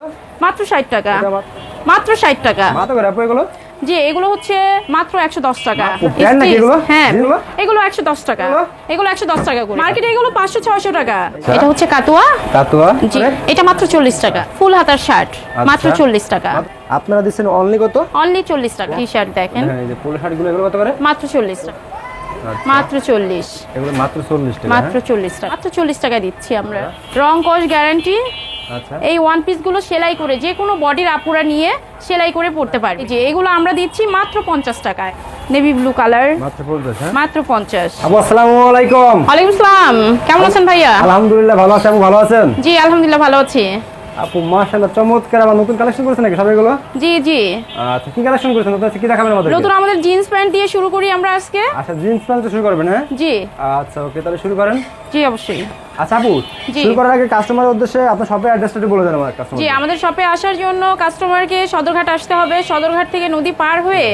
মাত্র 60 টাকা, মাত্র 60 টাকা। মাত্র করে আপু এগুলো? জি, এগুলো হচ্ছে মাত্র 110 টাকা। প্যান্ট নাকি এগুলো? হ্যাঁ, এগুলো 110 টাকা, এগুলো 110 টাকা করে। মার্কেটে এগুলো 500-600 টাকা। এটা হচ্ছে কাতুয়া। কাতুয়া জি, এটা মাত্র 40 টাকা। ফুল হাতার শার্ট মাত্র 40 টাকা। আপনারা দিচ্ছেন অনলি কত? অনলি 40 টাকা। টি শার্ট দেখেন, হ্যাঁ, এই যে পোলো শার্টগুলো এগুলো কত করে? মাত্র 40 টাকা। মাত্র 40, এগুলো মাত্র 40 টাকা। মাত্র 40 টাকা, মাত্র 40 টাকা দিচ্ছি আমরা। রং কস গ্যারান্টি। আচ্ছা, এই ওয়ান পিস গুলো সেলাই করে যে কোনো বডির আপুরা নিয়ে সেলাই করে পড়তে পারবে। যে এগুলো আমরা দিচ্ছি মাত্র 50 টাকায়। নেভি ব্লু কালার মাত্র 50। হ্যাঁ, মাত্র 50। আপু আসসালামু আলাইকুম। ওয়ালাইকুম আসসালাম, কেমন আছেন ভাইয়া? আলহামদুলিল্লাহ ভালো আছি। আপু ভালো আছেন? জি আলহামদুলিল্লাহ ভালো আছি। আপু মাশাআল্লাহ চমৎকার। আবার নতুন কালেকশন করেছেন নাকি সব এগুলো? জি জি, আচ্ছা, কি কালেকশন করেছেন? নতুন কি দেখাবেন আমাদের? নতুন আমাদের জিন্স প্যান্ট দিয়ে শুরু করি আমরা আজকে। আচ্ছা, জিন্স প্যান্ট শুরু করবেন? হ্যাঁ জি আচ্ছা, ওকে তাহলে শুরু করেন। জি অবশ্যই। আচ্ছা আপু, জি। শুরু করার আগে কাস্টমারের উদ্দেশ্যে আপনার শপের অ্যাড্রেসটা একটু বলে দেন আমার কাস্টমার। জি, আমাদের শপে আসার জন্য কাস্টমারকে সদরঘাট আসতে হবে। সদরঘাট থেকে নদী পার হয়ে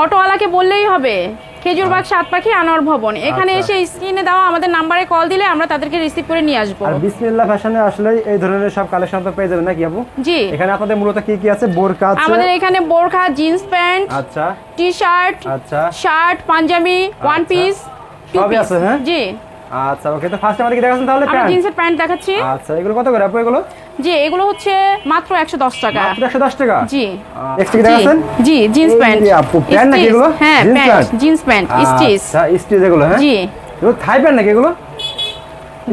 অটোওয়ালাকে বললেই হবে খেজুরবাগ সাতপাখি আনোয়ার ভবন। এখানে এসে স্ক্রিনে দেওয়া আমাদের নাম্বারে কল দিলে আমরা তাদেরকে রিসিভ করে নিয়ে আসবো। আর বিসমিল্লাহ ফ্যাশনে আসলে এই ধরনের সব কালেকশন তো পেয়ে যাবেন নাকি আপু? জি, এখানে আপনাদের মূলত কি কি আছে? বোরকা আছে আমাদের এখানে বোরখা, জিন্স প্যান্ট, আচ্ছা টি শার্ট, আচ্ছা শার্ট, পাঞ্জাবি, ওয়ান পিস, সবই আছে। হ্যাঁ জি। আচ্ছা, ওকে তো ফার্স্ট আমাদের কি দেখাচ্ছেন তাহলে? আমরা প্যান্ট। জিন্সের প্যান্ট দেখাচ্ছি। আচ্ছা, এগুলো কত করে আপু এগুলো? জি, এগুলো হচ্ছে মাত্র 110 টাকা। মাত্র 110 টাকা। জি নেক্সট কি দেখাচ্ছেন? জি, জিন্স এই প্যান্ট। যে আপু, প্যান্ট নাকি এগুলো? হ্যাঁ, jeans pant, pant. Jeans pant stitch. আচ্ছা, স্টিচ এগুলো? হ্যাঁ, জি এগুলো থাই প্যান্ট নাকি এগুলো?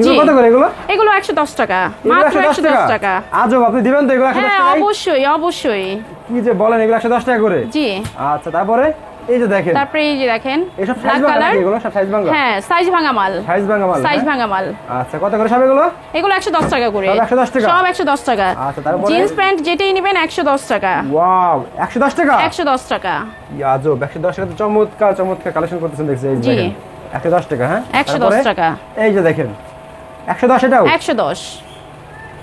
জি, এগুলো কত করে এগুলো? এগুলো 110 টাকা, এগুলো মাত্র 110 110 টাকা। আজব, আপনি দিবেন তো এগুলো 110 হ্যাঁ টাকা? অবশ্যই অবশ্যই। কি যে বলেন, এগুলো 110 টাকা করে? জি, আচ্ছা, তারপরে এই যে দেখেন, তারপরে এই যে দেখেন এসব ব্ল্যাক সাইজ ভাঙা কালার। নাকি এগুলো? সব সাইজ ভাঙা? হ্যাঁ, সাইজ ভাঙা মাল, সাইজ ভাঙা মাল। সাইজ হ্যাঁ? ভাঙা মাল। আচ্ছা, কত করে সব এগুলো? এগুলো 110 টাকা করে। সব 110 টাকা? সব 110 টাকা। আচ্ছা, তারপরে? জিন্স প্যান্ট যেটাই নেবেন 110 টাকা। ওয়াও, 110 টাকা? 110 টাকা। কি আজব, 110 টাকা তো চমৎকার চমৎকার কালেকশন করতেছেন দেখছি। এই যে জি। দেখেন 110 টাকা। হ্যাঁ, 110 তারপরে? টাকা। এই যে দেখেন 110, এটাও 110।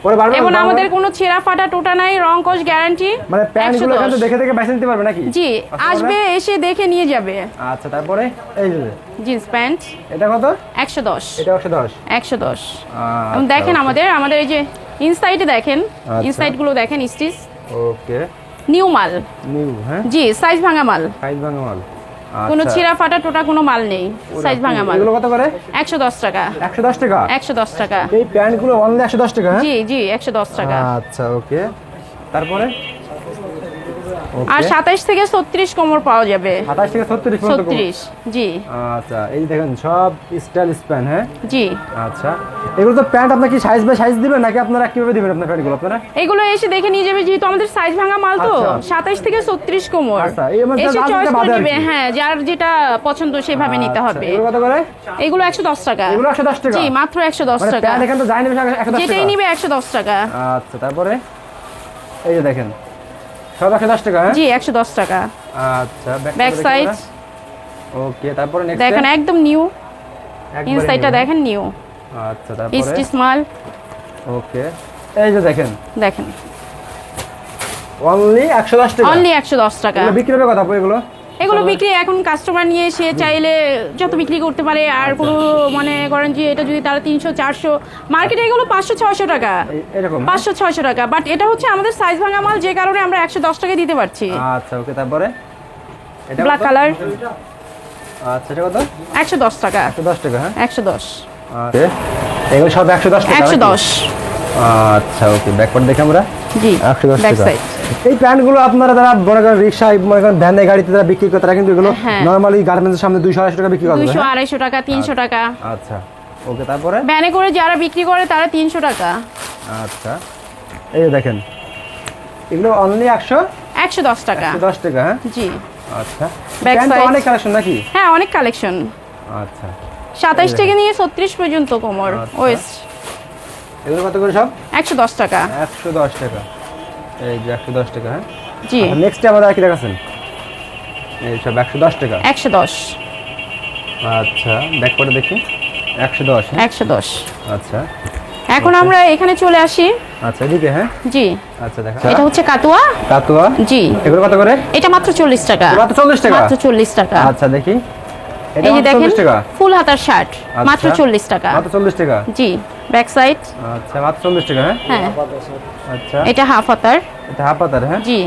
পরে বারবার এবং দাম আমাদের হয়? কোনো ছেঁড়া ফাটা টোটা নাই, রং কস গ্যারান্টি। মানে প্যান্ট গুলো এখান থেকে দেখে দেখে বেছে নিতে পারবে নাকি? জি, আচ্ছা, আসবে এসে দেখে নিয়ে যাবে। আচ্ছা, তারপরে এই যে জিন্স প্যান্ট এটা কত? 110। এটা 110। 110। আচ্ছা, এবং দেখেন আমাদের এই যে ইনসাইডে দেখেন, আচ্ছা। ইনসাইড গুলো দেখেন স্টিচ, ওকে, নিউ মাল। নিউ। হ্যাঁ, জি, সাইজ ভাঙা মাল, সাইজ ভাঙা মাল। কোনো আচ্ছা, ছিঁড়া ফাটা টোটা কোনো মাল নেই, সাইজ ভাঙা মাল। এগুলো কত করে? 110 টাকা। 110 টাকা? 110 টাকা। এই প্যান্ট গুলো অনলি 110 টাকা? হ্যাঁ? জি জি, 110 টাকা। আচ্ছা, ওকে, তারপরে? আর 27 থেকে 36 কোমর পাওয়া যাবে। 27 থেকে 36 পর্যন্ত কম? 36, জি আচ্ছা, এই দেখেন সব স্টাইল প্যান্ট। হ্যাঁ, জি। আচ্ছা, এগুলো তো প্যান্ট আপনার কি সাইজ বাই সাইজ দিবেন নাকি আপনারা কিভাবে দিবেন আপনার প্যান্টগুলো আপনারা? এগুলো এসে দেখে নিয়ে যাবে, যেহেতু আমাদের সাইজ ভাঙা মাল তো। আচ্ছা। 27 থেকে 36 কোমর। আচ্ছা, এই আমার এসে যা চয়েস যেটা করে বাদে আর নেবে। কি। হ্যাঁ, যার যেটা পছন্দ সেভাবে নিতে আচ্ছা, হবে। এগুলো কত করে? এগুলো 110 টাকা। এগুলো 110 টাকা? জি, মাত্র 110 মানে টাকা। প্যান্ট এখান তো যাই নেবে 110 যেটাই টাকা? নিবে 110 টাকা। আচ্ছা, তারপরে এই যে দেখেন সব 110 টাকা? হ্যাঁ, জি, 110 টাকা। আচ্ছা, ব্যাক সাইড ওকে, তারপরে নেক্সট দেখেন একদম নিউ, ইনসাইডটা দেখেন নিউ, আচ্ছা, তারপরে স্টিচ মাল ওকে, এই যে দেখেন দেখেন, অনলি 110 টাকা? অনলি 110 টাকা। এগুলো বিক্রি হবে কত আপু এগুলো? এগুলো বিক্রি এখন কাস্টমার নিয়ে সে চাইলে যত বিক্রি করতে পারে। আর কোনো মনে করেন যে এটা যদি তারা 300 400, মার্কেটে এগুলো 500-600 টাকা, এরকম? 500-600 টাকা। বাট এটা হচ্ছে আমাদের সাইজ ভাঙা মাল, যে কারণে আমরা 110 টাকা দিতে পারছি। আচ্ছা, ওকে, তারপরে এটা ব্ল্যাক কত? কালার আচ্ছা, এটা কত? 110 টাকা। 110 টাকা? হ্যাঁ, 110। ওকে, এগুলো সব 110 টাকা? 110। আচ্ছা, ওকে, ব্যাকওয়ার্ড দেখি আমরা। জি, 110 ব্যাক টাকা। সাইড। এই প্যান্টগুলো আপনারা যারা মনে করেন রিক্সা, মনে করেন ভ্যানে গাড়িতে যারা বিক্রি করে তারা কিন্তু এগুলো হ্যাঁ। নরমালি গার্মেন্টসের সামনে 200-250 টাকা বিক্রি করে। 200-250 টাকা, 300 টাকা। আচ্ছা, ওকে, তারপরে ভ্যানে করে যারা বিক্রি করে তারা 300 টাকা। আচ্ছা, এই যে দেখেন এগুলো অনলি 110 টাকা। 110 টাকা? হ্যাঁ, জি, আচ্ছা, ব্যাক প্যান্ট তো সাইড। অনেক কালেকশন নাকি? হ্যাঁ, অনেক কালেকশন। আচ্ছা, 27 থেকে নিয়ে 36 পর্যন্ত কোমর, আচ্ছা। ওয়েস্ট। এগুলো কত করে সব? 110 টাকা। 110 টাকা, এই যে 110 টাকা। হ্যাঁ, জি, নেক্সট আমাদের আর কি দেখাচ্ছেন? এই সব 110 টাকা? 110। আচ্ছা, ব্যাক করে দেখি। 110? হ্যাঁ, 110। আচ্ছা, এখন আমরা এখানে চলে আসি। আচ্ছা, এদিকে। হ্যাঁ, জি, আচ্ছা, দেখা এটা হচ্ছে কাতুয়া। কাতুয়া? জি, এগুলো কত করে? এটা মাত্র 40 টাকা। মাত্র 40 টাকা? মাত্র 40 টাকা। আচ্ছা, দেখি এটা এই যে মাত্র দেখেন 40 টাকা ফুল হাতার শার্ট মাত্র আচ্ছা। 40 টাকা। মাত্র 40 টাকা। জি, ব্যাক সাইড। আচ্ছা মাত্র 40 টাকা। হ্যাঁ হ্যাঁ, আচ্ছা এটা হাফ হাতার। এটা হাফ হাতার। হ্যাঁ জি,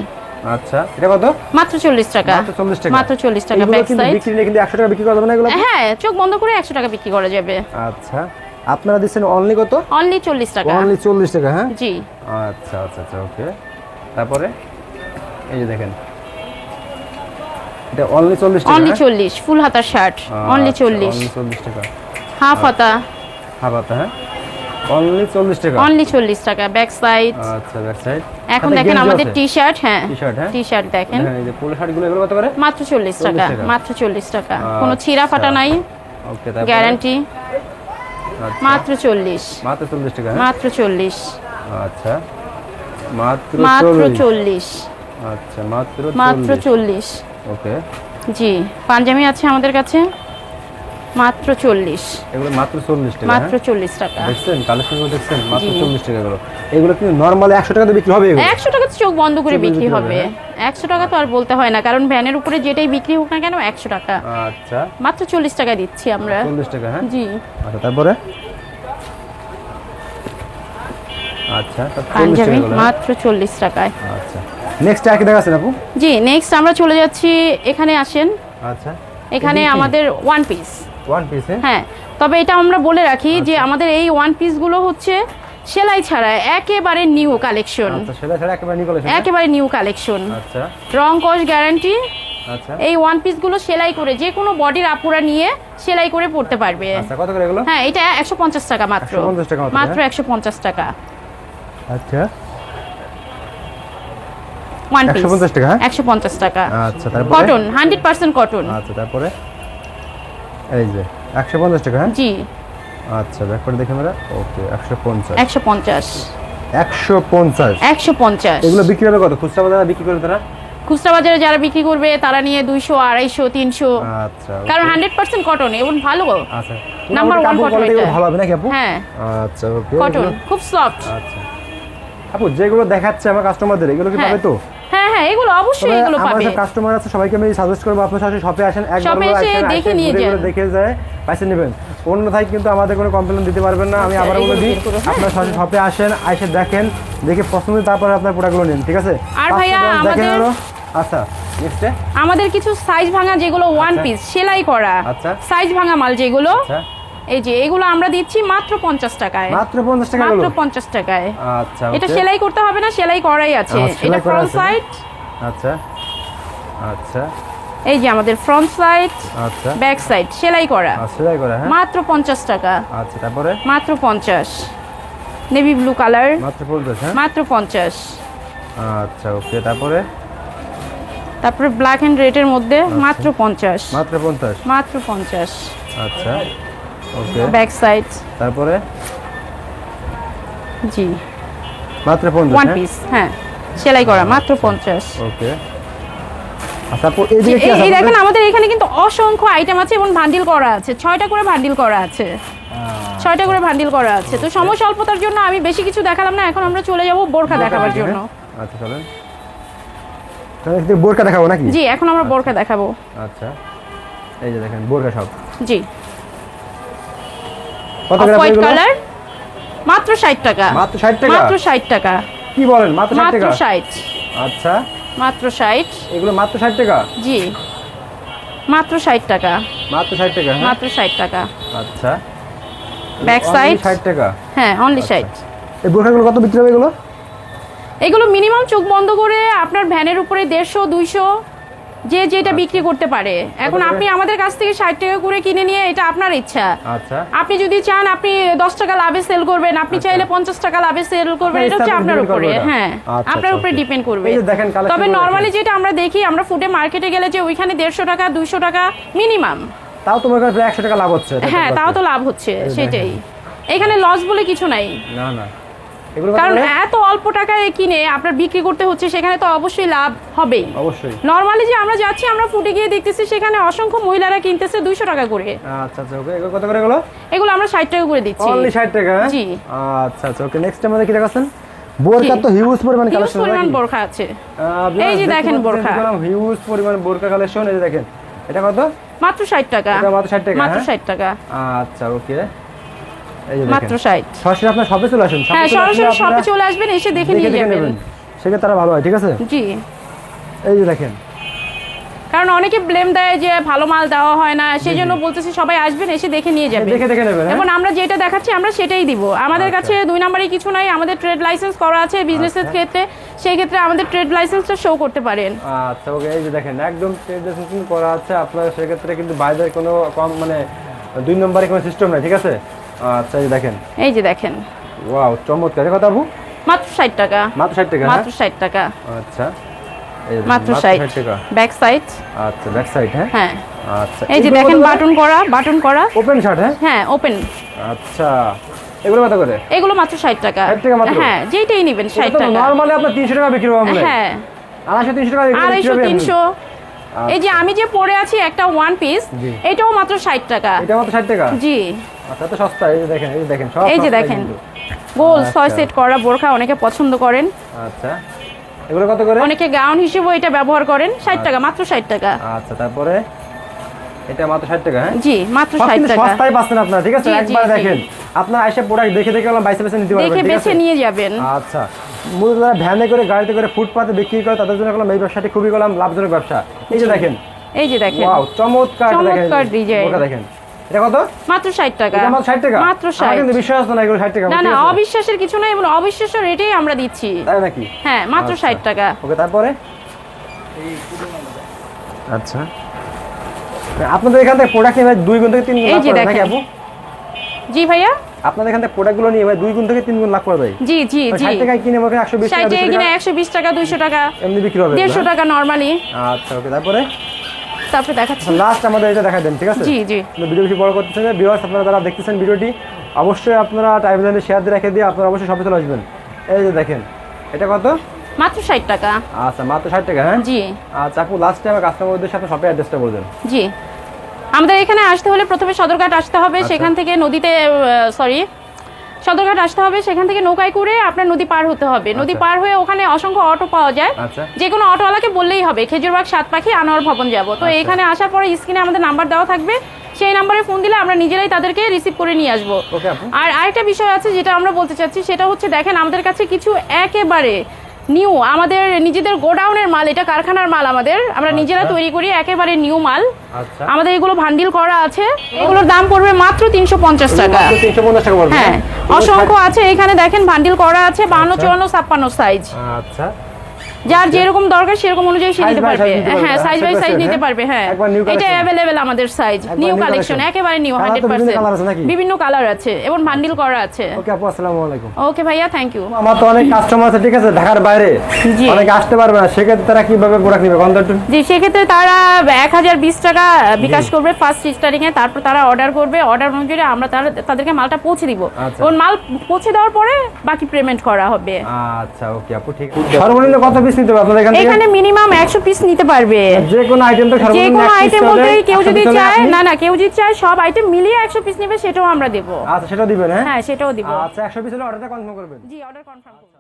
আচ্ছা এটা কত? মাত্র 40 টাকা। মাত্র 40 টাকা। মাত্র 40 টাকা এগুলো ব্যাক কিন্তু সাইড। বিক্রি নেই, কিন্তু 100 টাকা বিক্রি করা যাবে না এগুলো? হ্যাঁ, চোখ বন্ধ করে 100 টাকা বিক্রি করা যাবে। আচ্ছা আপনারা দিচ্ছেন অনলি কত? অনলি 40 টাকা। অনলি 40 টাকা। হ্যাঁ জি, আচ্ছা আচ্ছা আচ্ছা ওকে। তারপরে এই যে দেখেন এটা অনলি 40 টাকা। অনলি 40 ফুল হাতার শার্ট অনলি 40। অনলি 40 টাকা। হাফ হাতা হাফ হাতা। হ্যাঁ অনলি 40 টাকা। অনলি 40 টাকা ব্যাক সাইড। আচ্ছা ব্যাক সাইড। এখন দেখেন আমাদের টি-শার্ট। হ্যাঁ টি-শার্ট। হ্যাঁ টি-শার্ট দেখেন এই যে পোলো শার্টগুলো এগুলো কত করে? মাত্র 40 টাকা। 40 টাকা। মাত্র 40 টাকা, কোনো ছিঁড়া ফাটা নাই, ওকে তারপরে গ্যারান্টি। আচ্ছা মাত্র 40। মাত্র 40 টাকা। হ্যাঁ মাত্র 40। আচ্ছা মাত্র মাত্র 40। 40। আচ্ছা মাত্র মাত্র 40। 40। ওকে জি, পাঞ্জাবি আছে আমাদের কাছে মাত্র 40। এগুলো মাত্র 40 টাকা। মাত্র হ্যাঁ? 40 টাকা। দেখছেন কালেকশনগুলো দেখছেন? মাত্র জি। 40 টাকা এগুলো। এগুলো কিন্তু নরমালি 100 টাকাতে বিক্রি হবে এগুলো? 100 টাকা তো চোখ বন্ধ করে চোখ বন্ধ বিক্রি করে হবে। 100 টাকা তো আর বলতে হয় না, কারণ ভ্যানের উপরে যেটাই বিক্রি হোক না কেন 100 টাকা। আচ্ছা মাত্র 40 টাকা দিচ্ছি আমরা। 40 টাকা। হ্যাঁ জি, আচ্ছা তারপরে আচ্ছা তা 40 টাকা পাঞ্জাবি এগুলো। হ্যাঁ? মাত্র 40 টাকায়। আচ্ছা নেক্সট আর কি দেখাচ্ছেন আপু? জি, নেক্সট আমরা চলে যাচ্ছি, এখানে আসেন। আচ্ছা এখানে এটা কি? আমাদের ওয়ান পিস। One piece. হ্যাঁ, তবে এটা আমরা বলে রাখি যে আমাদের এই ওয়ান পিসগুলো হচ্ছে সেলাই ছাড়া একেবারে নিউ কালেকশন। আচ্ছা সেটা ছাড়া একেবারে নিউ কালেকশন। একেবারে নিউ কালেকশন, আচ্ছা রং কস গ্যারান্টি। আচ্ছা এই ওয়ান পিসগুলো সেলাই করে যে কোনো বডির আপুরা নিয়ে সেলাই করে পড়তে পারবে। আচ্ছা কত করে এগুলো? হ্যাঁ, এটা 150 টাকা মাত্র। 150 টাকা মাত্র, মাত্র হ্যাঁ? 150 টাকা আচ্ছা ওয়ান পিস। 150 টাকা। হ্যাঁ 150 টাকা আচ্ছা তারপরে কটন, 100% কটন। আচ্ছা তারপরে এই যে 150 টাকা। হ্যাঁ জি, আচ্ছা ব্যাক করে দেখে আমরা। ওকে 150 150 150 150। এগুলো বিক্রি হবে কত? খুচরা বাজারে বিক্রি করে তারা? খুচরা বাজারে যারা বিক্রি করবে তারা নিয়ে 200 250 300, আচ্ছা কারণ 100% কটন এবং ভালো। আচ্ছা নাম্বার ওয়ান কাপড় কটন কোয়ালিটি এটা। ভালো হবে নাকি আপু? হ্যাঁ, আচ্ছা ওকে কটন খুব সফট। আচ্ছা আপু যেগুলো দেখাচ্ছে আমার কাস্টমারদের এগুলো কি হ্যাঁ। পাবে তো? হ্যাঁ হ্যাঁ, এগুলো অবশ্যই তবে এগুলো আমার পাবে। সব কাস্টমার আছে সবাইকে আমি সাজেস্ট করবো আপনার সাথে শপে আসেন, একবার শপে এসে দেখে নিয়ে যান। দেখে যায় পাইসে নেবেন। অন্যথায় কিন্তু আমাদের কোনো কমপ্লেন দিতে পারবেন না। আমি আচ্ছা, আবার বলে এগুলো দিই বের করো, হ্যাঁ। আপনার সাথে শপে আসেন, এসে দেখেন, দেখে পছন্দ তারপরে আপনার প্রোডাক্টগুলো নিন, ঠিক আছে? আর ভাইয়া, পাঁচটা দেখে আমাদের- নিলো। আচ্ছা নেক্সটে আমাদের কিছু সাইজ ভাঙা যেগুলো ওয়ান আচ্ছা। পিস সেলাই করা, আচ্ছা। সাইজ ভাঙা মাল যেগুলো, আচ্ছা এই যে এগুলো আমরা দিচ্ছি মাত্র 50 টাকায়। মাত্র 50 টাকা মাত্র গুলো? 50 টাকায়। আচ্ছা এটা okay। সেলাই করতে হবে না, সেলাই করাই আছে। আচ্ছা, সেলাই এটা করা ফ্রন্ট আছে। সাইড। আচ্ছা আচ্ছা এই যে আমাদের ফ্রন্ট সাইড, আচ্ছা ব্যাক সাইড সেলাই করা সেলাই করা। হ্যাঁ মাত্র 50 টাকা। আচ্ছা তারপরে মাত্র 50। নেভি ব্লু কালার মাত্র 50। হ্যাঁ মাত্র 50। আচ্ছা ওকে তারপরে তারপরে ব্ল্যাক এন্ড রেড এর মধ্যে মাত্র 50। মাত্র 50। মাত্র 50। আচ্ছা ওকে ব্যাক সাইড। তারপরে জি, মাত্র 50। ওয়ান হ্যাঁ পিস। হ্যাঁ, সেলাই করা মাত্র 50। ওকে আচ্ছা আপু এই জি, দিকে কি আছে এই দেখেন আপনাদের? আমাদের এখানে কিন্তু অসংখ্য আইটেম আছে এবং বান্ডিল করা আছে। 6টা করে বান্ডিল করা আছে। 6টা করে বান্ডিল করা আছে। তো সময় স্বল্পতার জন্য আমি বেশি কিছু দেখালাম না। এখন আমরা চলে যাব বোরখা দেখাবার হ্যাঁ? জন্য। আচ্ছা চলেন তাহলে একটু বোরকা দেখাবো নাকি? জি, এখন আমরা বোরখা দেখাবো। আচ্ছা এই যে দেখেন বোরকা সব জি, কত অফ করে হোয়াইট এগুলো? কালার মাত্র 60 টাকা। মাত্র 60 টাকা? মাত্র 60 টাকা। কি বলেন মাত্র 60 মাত্র টাকা? 60। আচ্ছা মাত্র 60। এগুলো মাত্র 60 টাকা? জি, মাত্র 60 টাকা। মাত্র 60 টাকা। হ্যাঁ মাত্র 60 টাকা। আচ্ছা ব্যাক Only সাইড 60 টাকা। হ্যাঁ, অনলি 60। এই বোরকাগুলো কত বিক্রি হবে এগুলো? এগুলো মিনিমাম চোখ বন্ধ করে আপনার ভ্যানের উপরে 150 200 যে যেটা বিক্রি করতে পারে। এখন করে? আপনি আমাদের কাছ থেকে 60 টাকা করে কিনে নিয়ে, এটা আপনার ইচ্ছা। আচ্ছা আপনি যদি চান আপনি 10 টাকা লাভে সেল করবেন, আপনি চাইলে 50 টাকা লাভে সেল করবেন, হ্যাঁ, এটা হচ্ছে এটা আপনার depend উপরে। করবে ওটা। হ্যাঁ, আচ্ছা, আপনার আচ্ছা, উপরে okay। ডিপেন্ড করবে। এই যে দেখেন collection তবে গুলো নরমালি দেখেন। যেটা আমরা দেখি, আমরা ফুডে মার্কেটে গেলে যে ওইখানে 150 টাকা 200 টাকা মিনিমাম। তাও তোমার কাছে 100 টাকা লাভ হচ্ছে। এটা হ্যাঁ, ঠিক তাও আছে। তো লাভ হচ্ছে, এই সেটাই। দেখেন। এখানে লস বলে কিছু নাই। না না এগুলো কত কারণ করে? এত অল্প টাকায় কিনে আপনার বিক্রি করতে হচ্ছে, সেখানে তো অবশ্যই লাভ হবেই। অবশ্যই। নরমালি যে আমরা যাচ্ছি, আমরা ফুটে গিয়ে দেখতেছি সেখানে অসংখ্য মহিলারা কিনতেছে 200 টাকা করে। আচ্ছা আচ্ছা ওকে এগুলো কত করে এগুলো? এগুলো আমরা 60 টাকা করে দিচ্ছি। অনলি 60 টাকা। হ্যাঁ? জি। আচ্ছা আচ্ছা ওকে নেক্সট আমাদের কি দেখাচ্ছেন? বোরকা জি। তো হিউজ পরিমাণ হিউজ কালেকশন পরিমাণ নাকি? বোরখা আছে। এই যে দেখেন বোরখা। হিউজ পরিমাণ বোরকা কালেকশন। এই যে দেখেন এটা কত? মাত্র 60 টাকা। এটা মাত্র 60 টাকা, মাত্র হ্যাঁ? 60 টাকা। আচ্ছা ওকে, এই যে মাত্র দেখেন 60। সরাসরি আপনার শপে চলে আসেন, হ্যাঁ, শপে চলে আসলে সরাসরি শপে আপনারা চলে আসবেন, এসে দেখে নিয়ে দেখে যাবেন। নেবেন, সেক্ষেত্রে তারা ভালো হয়, ঠিক আছে? জি, এই যে দেখেন, কারণ অনেকে ব্লেম দেয় যে ভালো মাল দেওয়া হয় না, সেই জন্য বলতেছি সবাই আসবেন, এসে দেখে নিয়ে যাবেন। দেখে নেবেন, হ্যাঁ? এখন আমরা যেটা দেখাচ্ছি আমরা সেটাই দিব। আমাদের কাছে দুই নাম্বারে কিছু নাই, আমাদের ট্রেড লাইসেন্স করা আছে বিজনেসের আচ্ছা। ক্ষেত্রে, সেই ক্ষেত্রে আমাদের ট্রেড লাইসেন্সটা শো করতে পারেন। আচ্ছা ওকে, এই যে দেখেন একদম ট্রেড লাইসেন্স করা আছে আপনার, সেক্ষেত্রে কিন্তু বাইরের কোনো কম মানে 2 নম্বরে কোনো সিস্টেম নাই, ঠিক আছে? আচ্ছা এই যে দেখেন, এই যে দেখেন, ওয়াও চমৎকার। এই কথা আপু মাত্র 60 টাকা। মাত্র 60 টাকা, হ্যাঁ? মাত্র 60 টাকা। আচ্ছা এই যে দেখেন, মাত্র 60 টাকা। Back side. আচ্ছা ব্যাক সাইড, হ্যাঁ? হ্যাঁ, আচ্ছা এই যে দেখেন বাটন করা। ওপেন শার্ট, হ্যাঁ? হ্যাঁ, ওপেন। আচ্ছা এগুলো কত করে? এগুলো মাত্র 60 টাকা। 60 টাকা মাত্র? হ্যাঁ, যেটাই নেবেন 60 টাকা। নরমালি আপনার 300 টাকা বিক্রি হবে আমরা। হ্যাঁ, 250 300 টাকা বিক্রি 250 হবে। 300। এই যে আমি যে পরে আছি একটা ওয়ান পিস, জি। এটাও মাত্র 60 টাকা। এটা মাত্র 60 টাকা? জি, আচ্ছা তো সস্তা। এই যে দেখেন, এই যে দেখেন সব এই যে সস্তায় দেখেন কিন্তু। গোল আচ্ছা। 6 সেট করা বোরখা অনেকে পছন্দ করেন, আচ্ছা এগুলো কত করে? অনেকে গাউন হিসেবেও এটা ব্যবহার করেন। 60 টাকা, মাত্র 60 টাকা। আচ্ছা তারপরে এটা মাত্র 60 টাকা, হ্যাঁ? জি, মাত্র সব 60 কিন্তু টাকা। সস্তায় পাচ্ছেন আপনারা, ঠিক আছে? জি, জি, একবার জি। দেখেন, আপনারা এসে প্রোডাক্ট দেখে বাইসে নিতে পারবেন, দেখে ঠিক বেছে আছে? নিয়ে যাবেন। আচ্ছা মূলত যারা ভ্যানে করে গাড়িতে করে ফুটপাতে বিক্রি করে তাদের জন্য এই ব্যবসাটি খুবই লাভজনক ব্যবসা। এই যে দেখেন, এই যে দেখেন, ওয়াও চমৎকার, এটা দেখেন চমৎকার ডিজাইন। ওটা দেখেন, এটা কত? মাত্র 60 টাকা। এটা মাত্র 60 টাকা? মাত্র আমার 60। কিন্তু বিশ্বাস হচ্ছে না এগুলো 60 টাকা, না ঠিক না, আছে? অবিশ্বাসের কিছু নাই, এবং অবিশ্বাস্য রেটেই আমরা দিচ্ছি। তাই নাকি? হ্যাঁ, মাত্র আচ্ছা। 60 টাকা। ওকে তারপরে আচ্ছা আপনাদের এখান থেকে প্রোডাক্ট নিয়ে ভাই 2 গুণ থেকে 3 গুণ এই লাভ যে করে নাকি দেখেন। আপু? জি ভাইয়া, আপনাদের এখান থেকে প্রোডাক্টগুলো নিয়ে ভাই 2 গুণ থেকে 3 গুণ লাভ করে ভাই? জি জি জি। 60 টাকায় কিনে আমাকে 120 টাকা 60 টাকা 200 কিনে টাকা 120 টাকা 200 টাকা এমনি বিক্রি হবে, 150 টাকা নরমালি। আচ্ছা ওকে তারপরে তারপরে দেখাচ্ছি। লাস্ট আমাদের এটা দেখা দেন, ঠিক আছে? জি জি। ভিডিও বেশি বড় করতেছেন না, ভিউয়ার্স আপনারা যারা দেখতেছেন ভিডিওটি অবশ্যই আপনারা টাইমলাইনে শেয়ার দিয়ে রেখে দিয়ে আপনারা অবশ্যই শপে চলে আসবেন। এই যে দেখেন, এটা কত? মাত্র 60 টাকা। আচ্ছা মাত্র 60 টাকা, হ্যাঁ? জি আচ্ছা আপু লাস্ট টাইম কাস্টমারদের সাথে শপের অ্যাড্রেসটা বলবেন। জি। আমাদের এখানে আসতে হলে প্রথমে সদরঘাট আসতে হবে, আচ্ছা। সেখান থেকে সদরঘাট আসতে হবে, সেখান থেকে নৌকায় করে আপনার নদী পার হতে হবে। নদী আচ্ছা। পার হয়ে ওখানে অসংখ্য অটো পাওয়া যায়, আচ্ছা। যে কোনো অটোওয়ালাকে বললেই হবে খেজুরবাগ সাতপাখি আনোয়ার ভবন যাব। তো আচ্ছা। এখানে আসার পরে স্ক্রিনে আমাদের নাম্বার দেওয়া থাকবে, সেই নাম্বারে ফোন দিলে আমরা নিজেরাই তাদেরকে রিসিভ করে নিয়ে আসবো। ওকে আপু। আর আরেকটা বিষয় আছে যেটা আমরা বলতে চাচ্ছি, সেটা হচ্ছে দেখেন আমাদের কাছে কিছু একেবারে নিউ, আমাদের নিজেদের গোডাউনের মাল, এটা কারখানার মাল আমাদের, আমরা নিজেরা আচ্ছা। তৈরি করি, একেবারে নিউ মাল। আচ্ছা আমাদের এগুলো ভান্ডিল করা আছে, এগুলোর দাম পড়বে মাত্র 350 টাকা। মাত্র 350 টাকা পড়বে, হ্যাঁ, অসংখ্য আছে এখানে দেখেন, ভান্ডিল করা আছে 52 আচ্ছা। 54 56 সাইজ, আচ্ছা যার যেরকম দরকার সেরকম অনুযায়ী সে Size নিতে by পারবে। size নিতে পারবে, হ্যাঁ, size by step by size step, নিতে হ্যাঁ? পারবে। হ্যাঁ, একবার new এটা collection। অ্যাভেলেবেল আমাদের সাইজ, একবার নিউ new কালেকশন, collection। একেবারে নিউ কালার তো বিভিন্ন 100%। কালার আছে নাকি? বিভিন্ন কালার আছে এবং ভান্ডিল করা আছে। ওকে আপু আসসালামু আলাইকুম। ওকে ভাইয়া, থ্যাংক ইউ। আমার তো অনেক কাস্টমার আছে, ঠিক আছে, ঢাকার বাইরে জি। অনেকে আসতে পারবে না, সেক্ষেত্রে তারা কিভাবে প্রোডাক্ট নেবে কোন একটু? জি, সেক্ষেত্রে তারা 1020 টাকা বিকাশ করবে ফার্স্ট স্টার্টিং এ, তারপর তারা অর্ডার করবে, অর্ডার অনুযায়ী আমরা তাদেরকে মালটা পৌঁছে দিব। আচ্ছা। এবং মাল পৌঁছে দেওয়ার পরে বাকি পেমেন্ট করা হবে। আচ্ছা ওকে আপু, ঠিক আছে। সর্বনিম্ন কত পিস নিতে হবে আপনাদের এখান থেকে? এখানে মিনিমাম 100 পিস নিতে পারবে। যে কোনো আইটেম তো যে সর্বনিম্ন কোনো 1 piece আইটেম চলে, বলতে কেউ 100 যদি piece চলে চায়, আপনি- না কেউ যদি চায় সব আইটেম মিলিয়ে 100 পিস নেবে, সেটাও আমরা দেব। আচ্ছা সেটাও দিবেন, হ্যাঁ? হ্যাঁ, সেটাও দিব। আচ্ছা 100 পিস হলে অর্ডারটা কনফার্ম করবেন। জি, অর্ডার কনফার্ম করব।